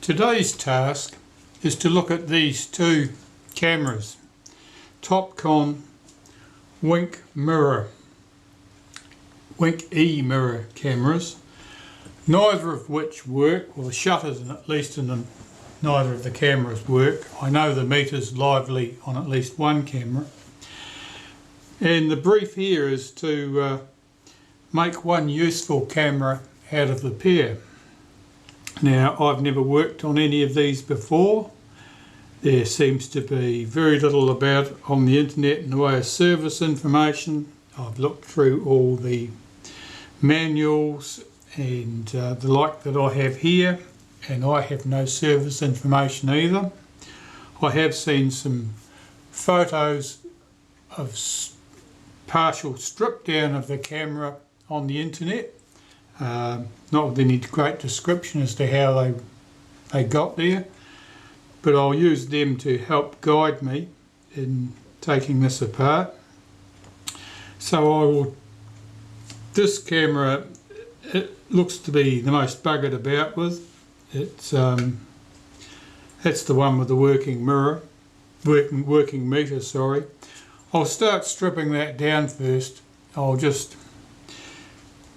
Today's task is to look at these two cameras, Topcon Wink E mirror cameras, neither of which work, well the shutters at least in neither of the cameras work. I know the meter's lively on at least one camera, and the brief here is to make one useful camera out of the pair. Now, I've never worked on any of these before. There seems to be very little about on the internet in the way of service information. I've looked through all the manuals and the like that I have here, and I have no service information either. I have seen some photos of partial strip down of the camera on the internet. Not with any great description as to how they got there, but I'll use them to help guide me in taking this apart. So this camera, it looks to be the most buggered about with. It's that's the one with the working meter, sorry. I'll start stripping that down first. I'll just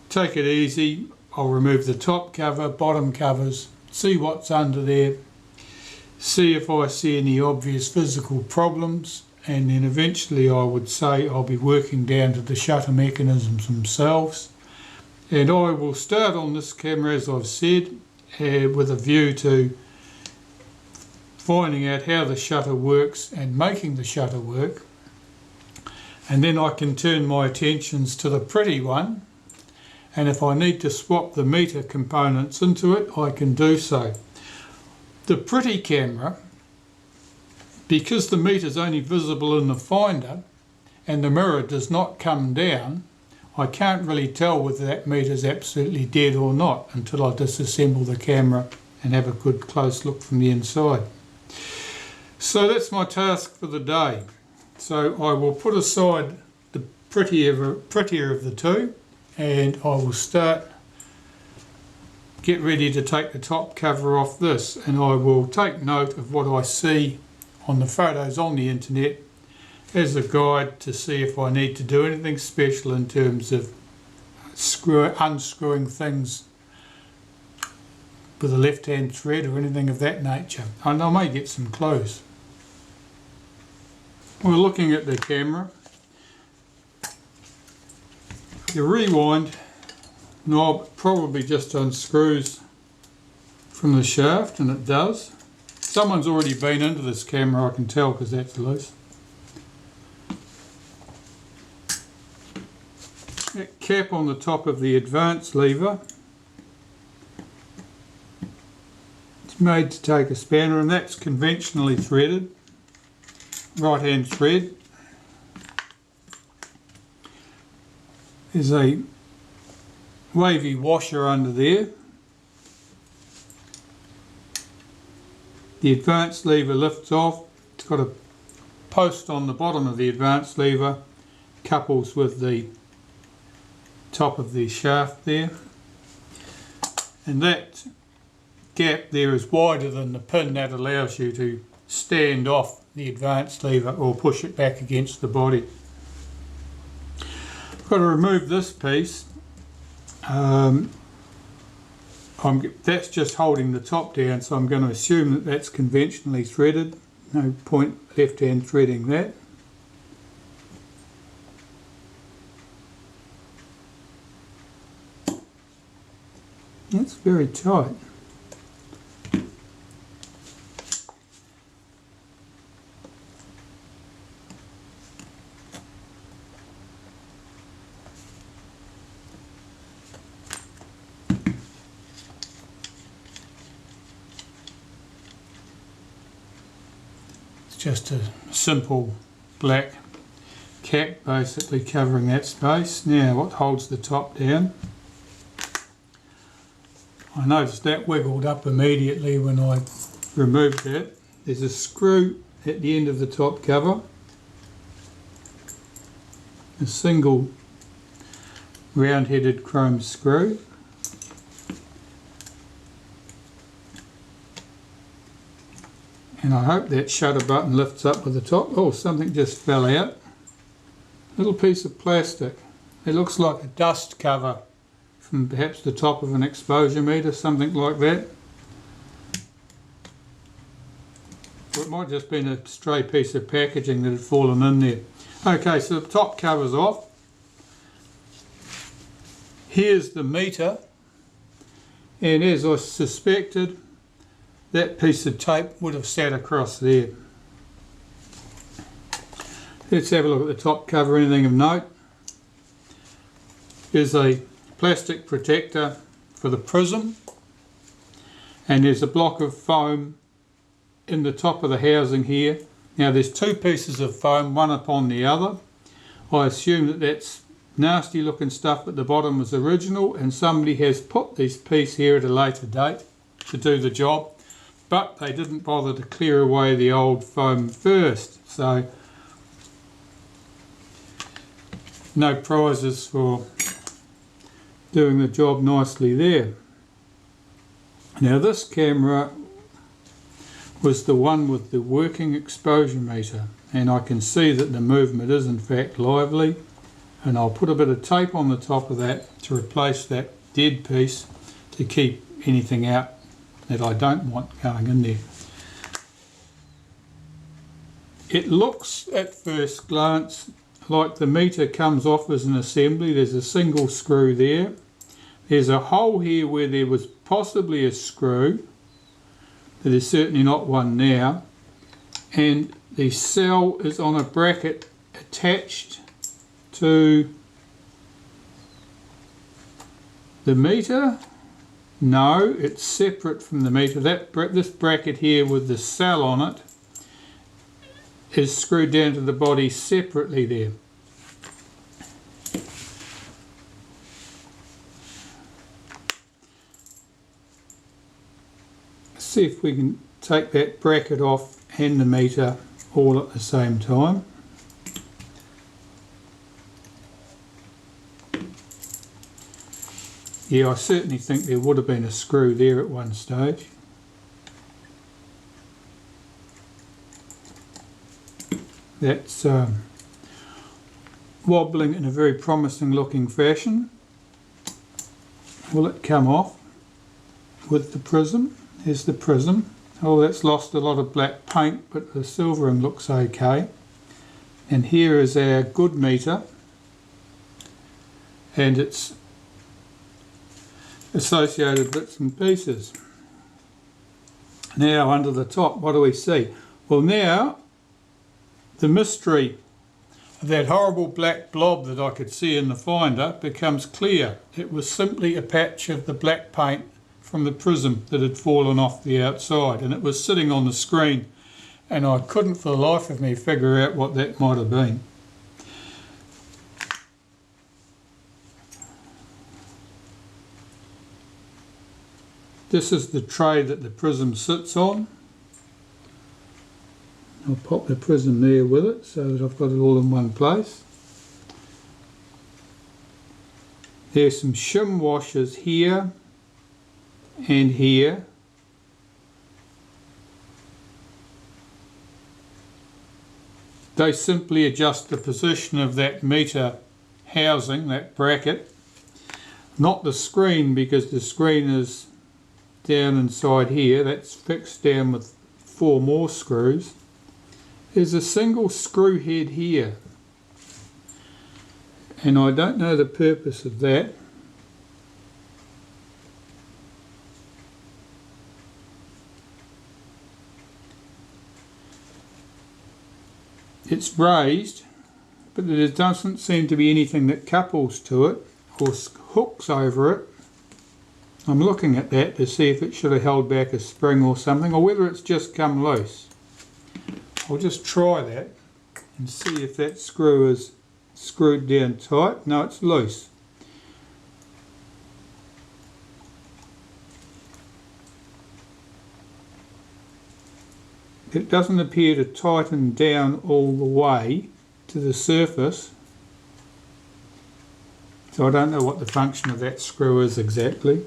take it easy. I'll remove the top cover, bottom covers, see what's under there, see if I see any obvious physical problems, and then eventually I would say I'll be working down to the shutter mechanisms themselves. And I will start on this camera, as I've said, with a view to finding out how the shutter works and making the shutter work. And then I can turn my attentions to the pretty one, and if I need to swap the meter components into it, I can do so. The pretty camera, because the meter is only visible in the finder and the mirror does not come down, I can't really tell whether that meter is absolutely dead or not until I disassemble the camera and have a good close look from the inside. So that's my task for the day. So I will put aside the prettier of the two, and I will get ready to take the top cover off this, and I will take note of what I see on the photos on the internet as a guide to see if I need to do anything special in terms of unscrewing things with a left-hand thread or anything of that nature. And I may get some clues. We're looking at the camera. The rewind knob probably just unscrews from the shaft, and it does. Someone's already been into this camera, I can tell, because that's loose. That cap on the top of the advance lever, it's made to take a spanner, and that's conventionally threaded, right hand thread. There's a wavy washer under there. The advance lever lifts off. It's got a post on the bottom of the advance lever, couples with the top of the shaft there. And that gap there is wider than the pin that allows you to stand off the advance lever or push it back against the body. I've got to remove this piece. That's just holding the top down, so I'm going to assume that that's conventionally threaded. No point left hand threading that. That's very tight. Just a simple black cap basically covering that space. Now, what holds the top down? I noticed that wiggled up immediately when I removed that. There's a screw at the end of the top cover, a single round-headed chrome screw. And I hope that shutter button lifts up with the top. Oh, something just fell out. Little piece of plastic. It looks like a dust cover from perhaps the top of an exposure meter, something like that. Or it might have just been a stray piece of packaging that had fallen in there. Okay, so the top cover's off. Here's the meter. And as I suspected, that piece of tape would have sat across there. Let's have a look at the top cover. Anything of note? There's a plastic protector for the prism, and there's a block of foam in the top of the housing here. Now there's two pieces of foam, one upon the other. I assume that that's nasty looking stuff at the bottom was original, and somebody has put this piece here at a later date to do the job, but they didn't bother to clear away the old foam first, so no prizes for doing the job nicely there. Now this camera was the one with the working exposure meter, and I can see that the movement is in fact lively, and I'll put a bit of tape on the top of that to replace that dead piece to keep anything out that I don't want going in there. It looks at first glance like the meter comes off as an assembly. There's a single screw there. There's a hole here where there was possibly a screw. There's certainly not one now. And the cell is on a bracket attached to the meter. No, it's separate from the meter. This bracket here with the cell on it is screwed down to the body separately there. Let's see if we can take that bracket off and the meter all at the same time. Yeah, I certainly think there would have been a screw there at one stage. That's wobbling in a very promising looking fashion. Will it come off with the prism? Here's the prism. Oh, that's lost a lot of black paint, but the silvering looks okay. And here is our good meter and its associated bits and pieces. Now under the top, what do we see? Well, now the mystery of that horrible black blob that I could see in the finder becomes clear. It was simply a patch of the black paint from the prism that had fallen off the outside, and it was sitting on the screen, and I couldn't for the life of me figure out what that might have been. This is the tray that the prism sits on. I'll pop the prism there with it so that I've got it all in one place. There's some shim washers here and here. They simply adjust the position of that meter housing, that bracket, not the screen, because the screen is down inside here. That's fixed down with 4 more screws. There's a single screw head here, and I don't know the purpose of that. It's raised, but there doesn't seem to be anything that couples to it or hooks over it. I'm looking at that to see if it should have held back a spring or something, or whether it's just come loose. I'll just try that and see if that screw is screwed down tight. No, it's loose. It doesn't appear to tighten down all the way to the surface, so I don't know what the function of that screw is exactly.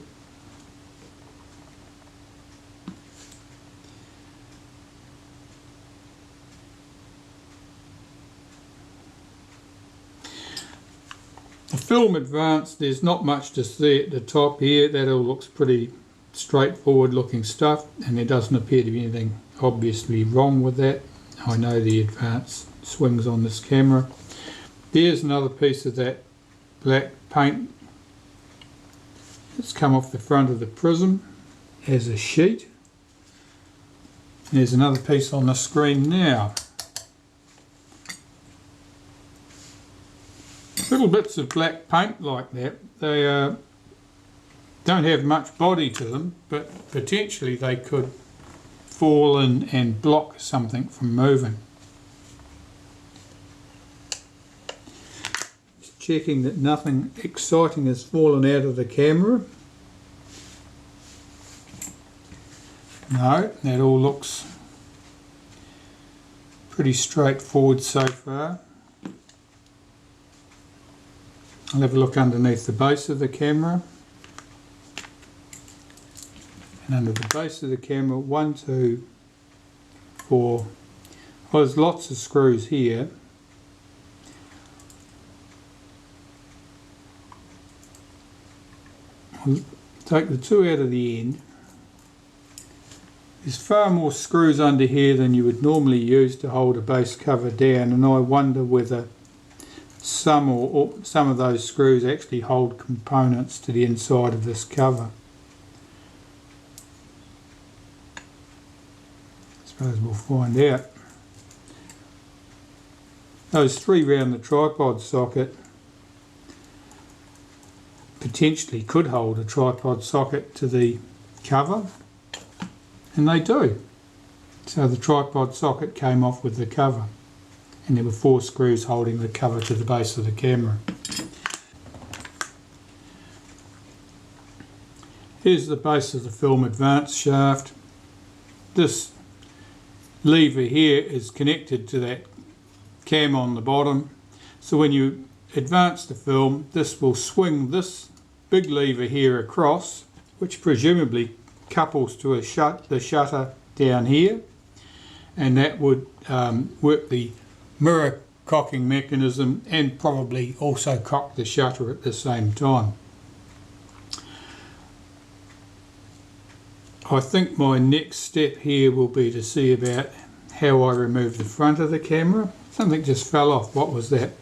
film advance, there's not much to see at the top here. That all looks pretty straightforward looking stuff, and there doesn't appear to be anything obviously wrong with that. I know the advance swings on this camera. There's another piece of that black paint that's come off the front of the prism as a sheet. There's another piece on the screen now. Little bits of black paint like that, they don't have much body to them, but potentially they could fall in and block something from moving. Just checking that nothing exciting has fallen out of the camera. No, that all looks pretty straightforward so far. I'll have a look underneath the base of the camera. And under the base of the camera, 1, 2, 4. Well, there's lots of screws here. I'll take the 2 out of the end. There's far more screws under here than you would normally use to hold a base cover down, and I wonder whether some or some of those screws actually hold components to the inside of this cover. I suppose we'll find out. Those 3 round the tripod socket potentially could hold a tripod socket to the cover, and they do. So the tripod socket came off with the cover, and there were 4 screws holding the cover to the base of the camera. Here's the base of the film advance shaft. This lever here is connected to that cam on the bottom, so when you advance the film, this will swing this big lever here across, which presumably couples to the shutter down here, and that would work the mirror cocking mechanism and probably also cock the shutter at the same time. I think my next step here will be to see about how I remove the front of the camera. Something just fell off. What was that?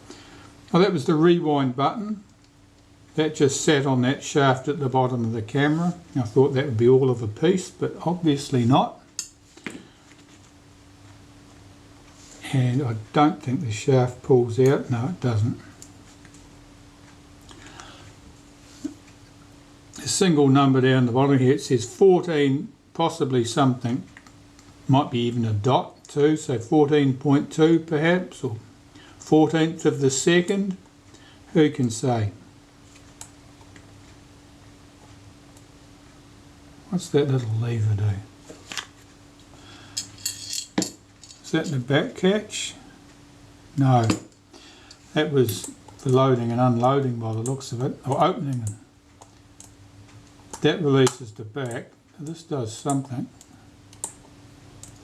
Oh, that was the rewind button. That just sat on that shaft at the bottom of the camera. I thought that would be all of a piece, but obviously not. And I don't think the shaft pulls out. No, it doesn't. A single number down the bottom here, it says 14, possibly something, might be even a dot too, so 14.2 perhaps, or 14th of the second, who can say? What's that little lever do? Is that the back catch? No, that was for loading and unloading by the looks of it, or opening it. That releases the back. This does something.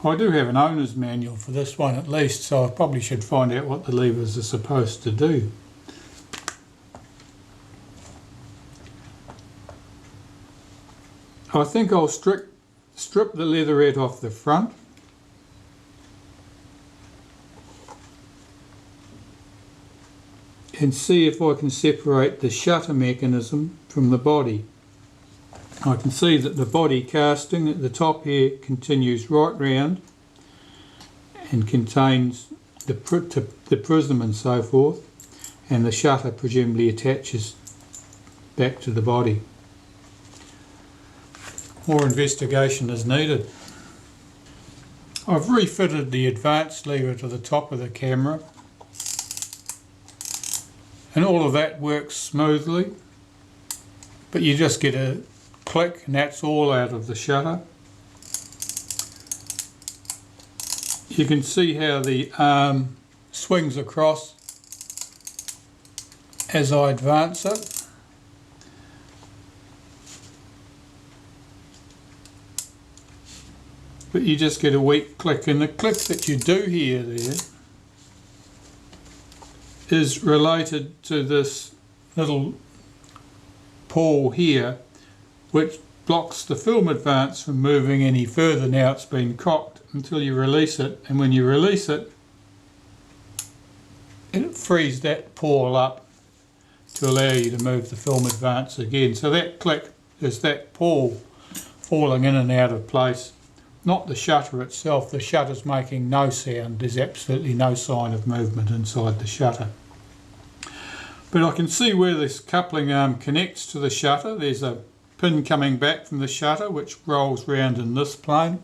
I do have an owner's manual for this one at least, so I probably should find out what the levers are supposed to do. I think I'll strip the leatherette off the front. And see if I can separate the shutter mechanism from the body. I can see that the body casting at the top here continues right round and contains the prism and so forth, and the shutter presumably attaches back to the body. More investigation is needed. I've refitted the advance lever to the top of the camera, and all of that works smoothly, but you just get a click and that's all out of the shutter. You can see how the arm swings across as I advance it. But you just get a weak click, and the click that you do hear there is related to this little pore here which blocks the film advance from moving any further now it's been cocked until you release it, and when you release it, it frees that pore up to allow you to move the film advance again. So that click is that pore falling in and out of place, not the shutter itself. The shutter's making no sound, there's absolutely no sign of movement inside the shutter. But I can see where this coupling arm connects to the shutter. There's a pin coming back from the shutter which rolls round in this plane,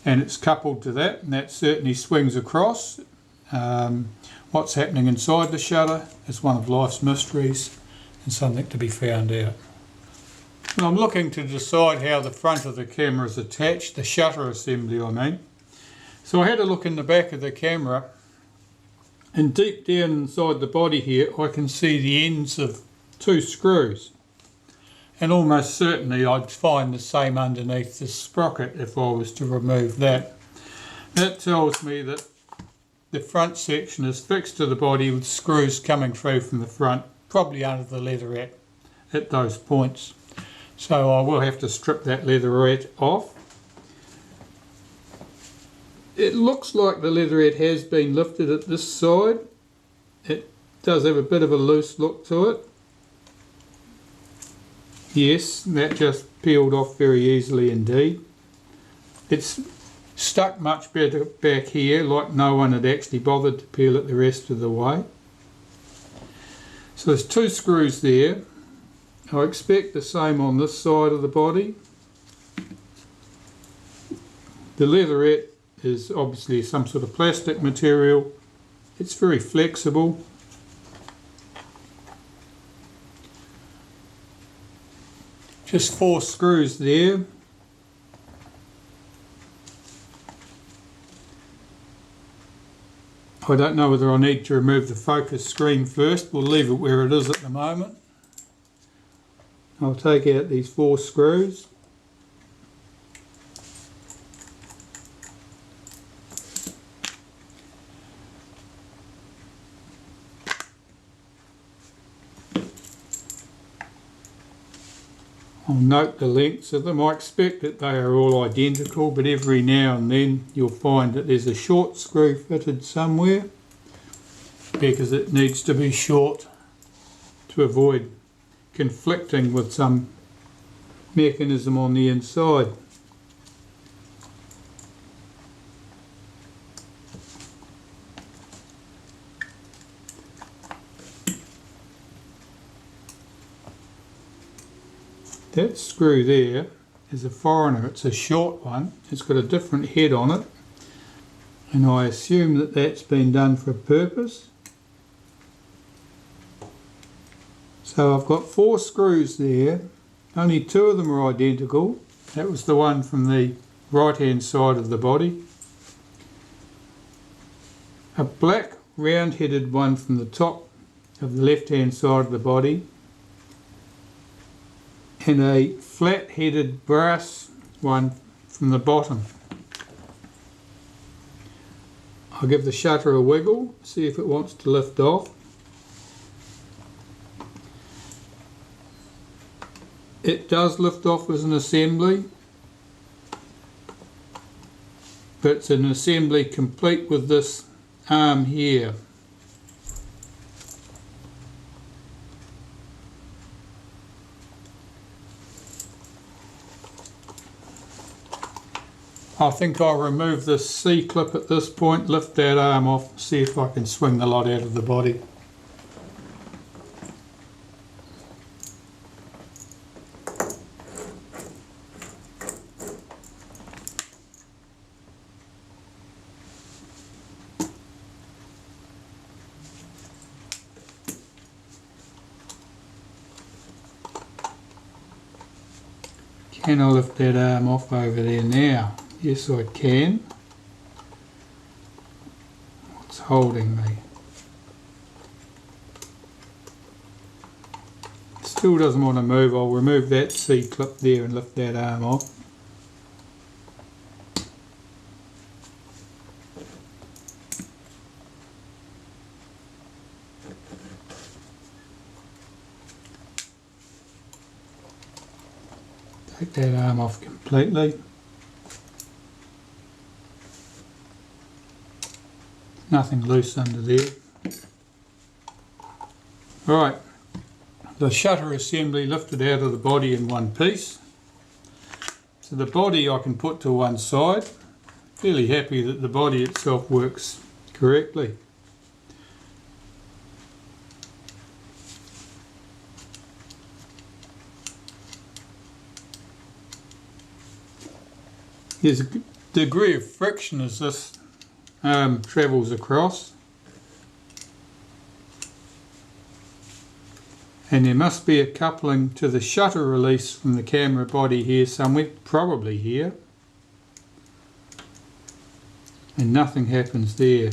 and it's coupled to that, and that certainly swings across. What's happening inside the shutter is one of life's mysteries and something to be found out. Now I'm looking to decide how the front of the camera is attached, the shutter assembly I mean. So I had a look in the back of the camera, and deep down inside the body here I can see the ends of two screws. And almost certainly I'd find the same underneath the sprocket if I was to remove that. That tells me that the front section is fixed to the body with screws coming through from the front, probably under the leatherette at those points. So I will have to strip that leatherette off. It looks like the leatherette has been lifted at this side. It does have a bit of a loose look to it. Yes, that just peeled off very easily indeed. It's stuck much better back here, like no one had actually bothered to peel it the rest of the way. So there's two screws there. I expect the same on this side of the body. The leatherette is obviously some sort of plastic material. It's very flexible. Just 4 screws there. I don't know whether I need to remove the focus screen first. We'll leave it where it is at the moment. I'll take out these 4 screws. I'll note the lengths of them. I expect that they are all identical, but every now and then you'll find that there's a short screw fitted somewhere because it needs to be short to avoid conflicting with some mechanism on the inside. That screw there is a foreigner. It's a short one. It's got a different head on it, and I assume that that's been done for a purpose. So I've got 4 screws there. Only 2 of them are identical. That was the one from the right hand side of the body. A black round headed one from the top of the left hand side of the body, and a flat headed brass one from the bottom. I'll give the shutter a wiggle, see if it wants to lift off. It does lift off as an assembly, but it's an assembly complete with this arm here. I think I'll remove this C-clip at this point, lift that arm off, see if I can swing the lot out of the body. Can I lift that arm off over there now? Yes, I can. What's holding me? Still doesn't want to move. I'll remove that C-clip there and lift that arm off. that arm off completely. Nothing loose under there. Right, the shutter assembly lifted out of the body in one piece. So the body I can put to one side. Fairly happy that the body itself works correctly. There's a degree of friction as this travels across, and there must be a coupling to the shutter release from the camera body here somewhere, probably here, and nothing happens there.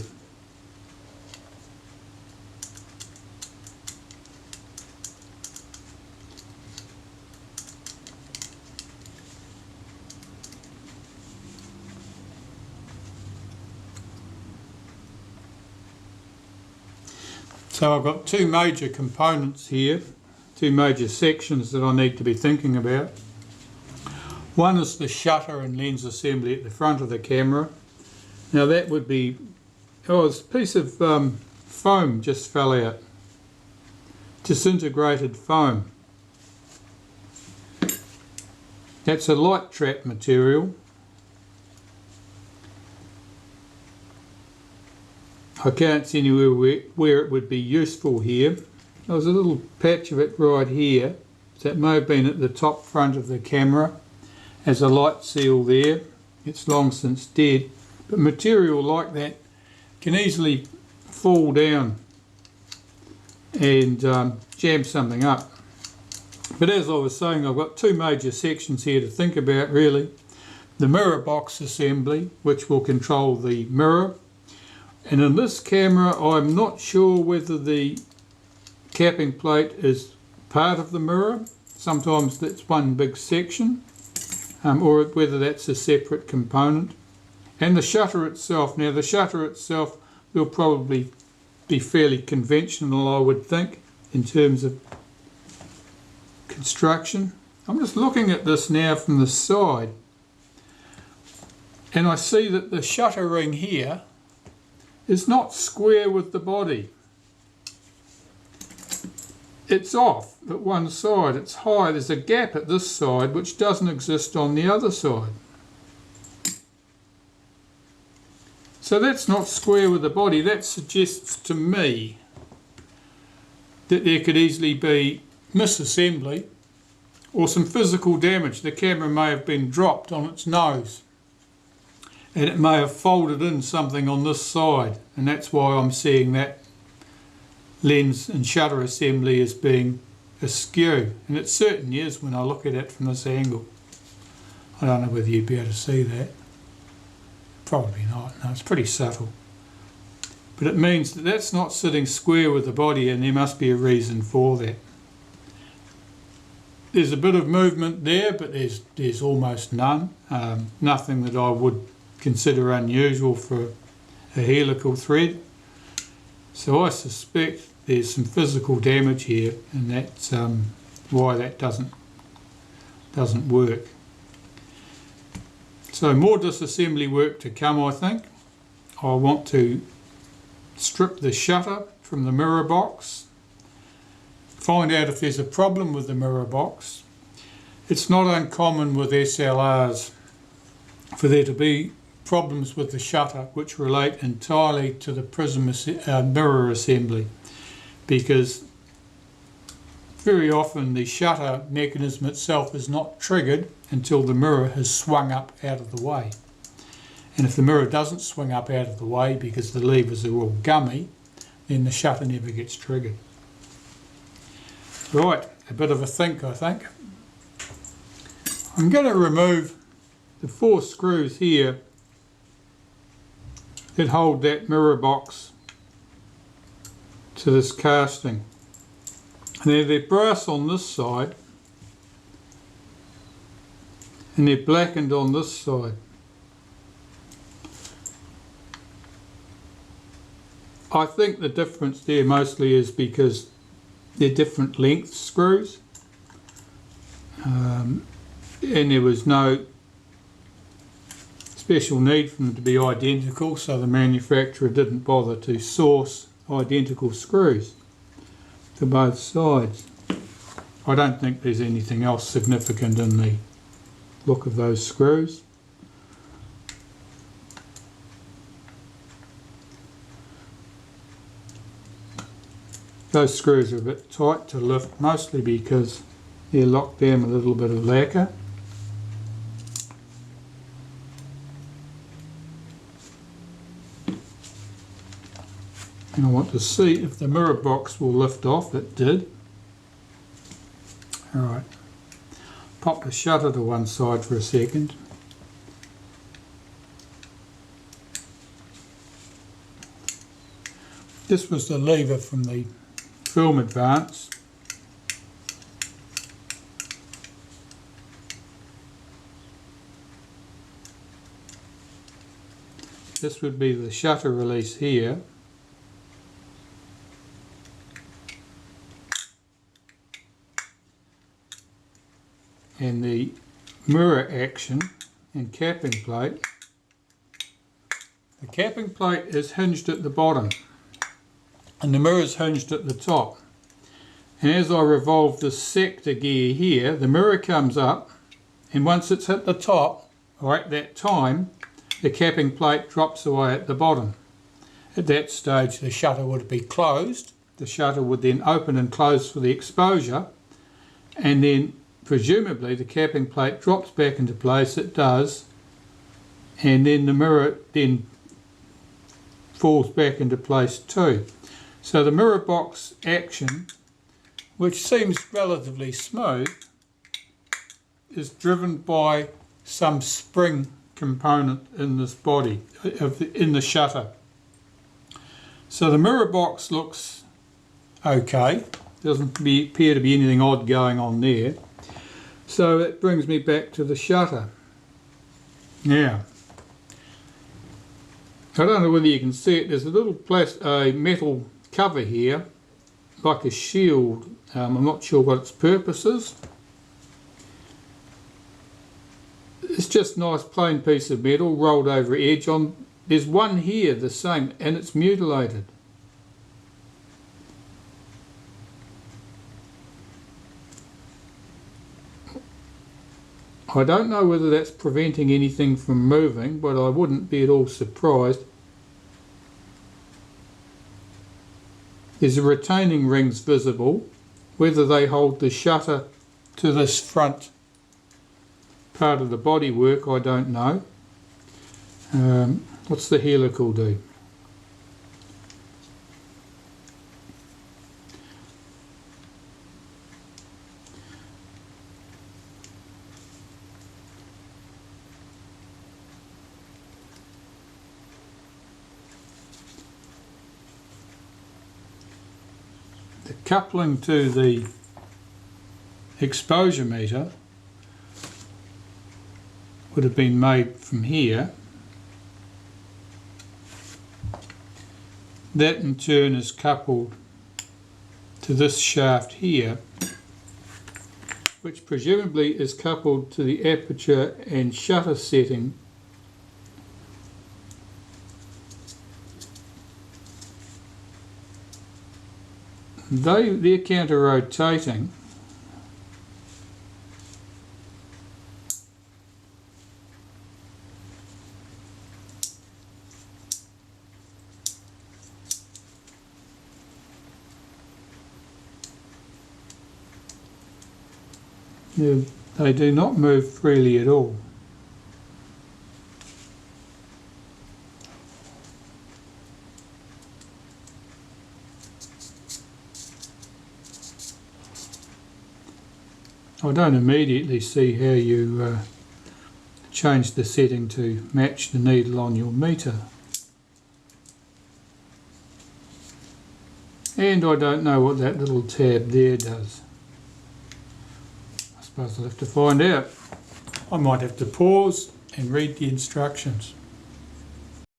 So I've got two major components here, two major sections that I need to be thinking about. One is the shutter and lens assembly at the front of the camera. Now that would be, this piece of foam just fell out, disintegrated foam. That's a light trap material. I can't see anywhere where it would be useful here. There was a little patch of it right here, so it may have been at the top front of the camera as a light seal there. It's long since dead, but material like that can easily fall down and jam something up. But as I was saying, I've got two major sections here to think about really. The mirror box assembly, which will control the mirror. And in this camera, I'm not sure whether the capping plate is part of the mirror. Sometimes that's one big section, or whether that's a separate component. And the shutter itself. Now the shutter itself will probably be fairly conventional, I would think, in terms of construction. I'm just looking at this now from the side, and I see that the shutter ring here is not square with the body. It's off at one side, it's high, there's a gap at this side which doesn't exist on the other side. So that's not square with the body. That suggests to me that there could easily be misassembly or some physical damage. The camera may have been dropped on its nose, and it may have folded in something on this side, and that's why I'm seeing that lens and shutter assembly as being askew, and it certainly is when I look at it from this angle. I don't know whether you'd be able to see that. Probably not. No, it's pretty subtle. But it means that that's not sitting square with the body, and there must be a reason for that. There's a bit of movement there, but there's almost none. Nothing that I would consider unusual for a helical thread. So I suspect there's some physical damage here, and that's why that doesn't work. So more disassembly work to come, I think. I want to strip the shutter from the mirror box, find out if there's a problem with the mirror box. It's not uncommon with SLRs for there to be problems with the shutter which relate entirely to the prism mirror assembly, because very often the shutter mechanism itself is not triggered until the mirror has swung up out of the way. And if the mirror doesn't swing up out of the way because the levers are all gummy, then the shutter never gets triggered. Right, a bit of a think, I think. I'm going to remove the 4 screws here that hold that mirror box to this casting. And they're brass on this side, and they're blackened on this side. I think the difference there mostly is because they're different length screws. and there was no special need for them to be identical, so the manufacturer didn't bother to source identical screws for both sides. I don't think there's anything else significant in the look of those screws. Those screws are a bit tight to lift, mostly because they're locked down with a little bit of lacquer. And I want to see if the mirror box will lift off. It did. Alright, pop the shutter to one side for a second. This was the lever from the film advance. This would be the shutter release here. And the mirror action and capping plate. The capping plate is hinged at the bottom and the mirror is hinged at the top. And as I revolve this sector gear here, the mirror comes up, and once it's at the top, or at that time, the capping plate drops away at the bottom. At that stage the shutter would be closed. The shutter would then open and close for the exposure, and then presumably the capping plate drops back into place. It does, and then the mirror then falls back into place too. So the mirror box action, which seems relatively smooth, is driven by some spring component in this body, in the shutter. So the mirror box looks okay, doesn't appear to be anything odd going on there. So that brings me back to the shutter. Now, I don't know whether you can see it, there's a little metal cover here, like a shield. I'm not sure what its purpose is. It's just a nice plain piece of metal rolled over edge on. There's one here the same, and it's mutilated. I don't know whether that's preventing anything from moving, but I wouldn't be at all surprised. There's a retaining rings visible. Whether they hold the shutter to this front part of the bodywork, I don't know. What's the helical do? The coupling to the exposure meter would have been made from here. That in turn is coupled to this shaft here, which presumably is coupled to the aperture and shutter setting . They're counter-rotating. They do not move freely at all. I don't immediately see how you change the setting to match the needle on your meter. And I don't know what that little tab there does. I suppose I'll have to find out. I might have to pause and read the instructions.